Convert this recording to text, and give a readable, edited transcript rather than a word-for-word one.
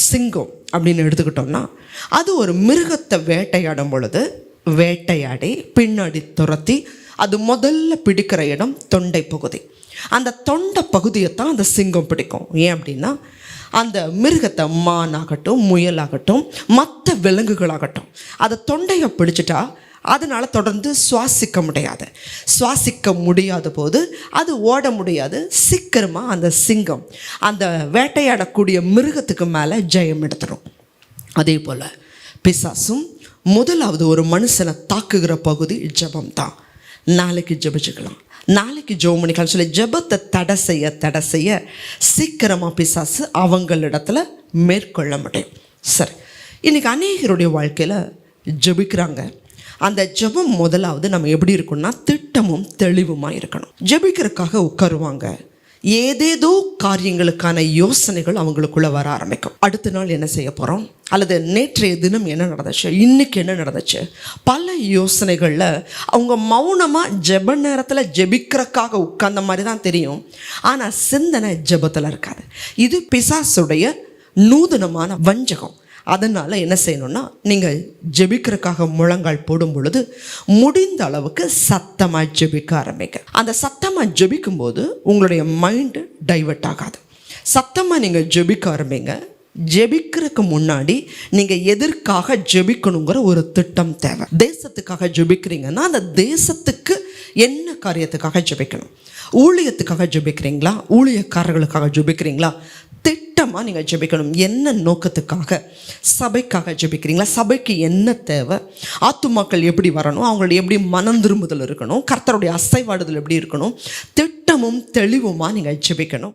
சிங்கம் அப்படின்னு எடுத்துக்கிட்டோம்னா, அது ஒரு மிருகத்தை வேட்டையாடும் பொழுது வேட்டையாடி பின்னாடி துரத்தி அது முதல்ல பிடிக்கிற இடம் தொண்டை பகுதி. அந்த தொண்டை பகுதியை தான் அந்த சிங்கம் பிடிக்கும். ஏன் அப்படின்னா, அந்த மிருகத்தை மானாகட்டும் முயலாகட்டும் மற்ற விலங்குகளாகட்டும் அதை தொண்டையை பிடிச்சிட்டா அதனால் தொடர்ந்து சுவாசிக்க முடியாத போது அது ஓட முடியாது. சீக்கிரமாக அந்த சிங்கம் அந்த வேட்டையாடக்கூடிய மிருகத்துக்கு மேலே ஜெயம் எடுத்துடும். அதே போல் பிசாசும் முதலாவது ஒரு மனுஷனை தாக்குகிற பகுதி ஜெபம் தான். நாளைக்கு ஜெபிச்சுக்கலாம், நாளைக்கு ஜெபம் பண்ணிக்கலாம் சொல்லி ஜெபத்தை தடை செய்ய சீக்கிரமாக பிசாசு அவங்களிடத்துல மேற்கொள்ள முடியும். சரி, இன்றைக்கி அநேகருடைய வாழ்க்கையில் ஜெபிக்கிறாங்க. அந்த ஜெபம் முதலாவது நம்ம எப்படி இருக்கணும்னா திட்டமும் தெளிவுமாக இருக்கணும். ஜெபிக்கிறதுக்காக உட்காருவாங்க, ஏதேதோ காரியங்களுக்கான யோசனைகள் அவங்களுக்குள்ளே வர ஆரம்பிக்கும். அடுத்த நாள் என்ன செய்ய போகிறோம், அல்லது நேற்றைய தினம் என்ன நடந்துச்சு, இன்றைக்கி என்ன நடந்துச்சு, பல யோசனைகளில் அவங்க மௌனமாக ஜெப நேரத்தில் ஜெபிக்கிறதுக்காக உட்கார்ந்த மாதிரி தான் தெரியும். ஆனால் சிந்தனை ஜெபத்தில் இருக்காது. இது பிசாசுடைய நூதனமான வஞ்சகம். அதனால் என்ன செய்யணும்னா, நீங்கள் ஜெபிக்கிறதுக்காக முழங்கால் போடும் பொழுது முடிந்த அளவுக்கு சத்தமாக ஜெபிக்க ஆரம்பிக்க. அந்த சத்தமாக ஜெபிக்கும்போது உங்களுடைய மைண்டு டைவர்ட் ஆகாது. சத்தமாக நீங்கள் ஜெபிக்க ஆரம்பிங்க. ஜெபிக்கிறதுக்கு முன்னாடி நீங்கள் எதற்காக ஜெபிக்கணுங்கிற ஒரு திட்டம் தேவை. தேசத்துக்காக ஜெபிக்கிறீங்கன்னா அந்த தேசத்துக்கு என்ன காரியத்துக்காக ஜெபிக்கணும், ஊழியத்துக்காக ஜெபிக்கிறீங்களா, ஊழியக்காரர்களுக்காக ஜெபிக்கிறீங்களா, திட்டமாக நீங்கள் ஜெபிக்கணும். என்ன நோக்கத்துக்காக, சபைக்காக ஜெபிக்கிறீங்களா, சபைக்கு என்ன தேவை, ஆத்துமாக்கள் எப்படி வரணும், அவங்களுடைய எப்படி மனம் திரும்புதல் இருக்கணும், கர்த்தருடைய அசைவாடுதல் எப்படி இருக்கணும், திட்டமும் தெளிவுமாக நீங்கள் ஜெபிக்கணும்.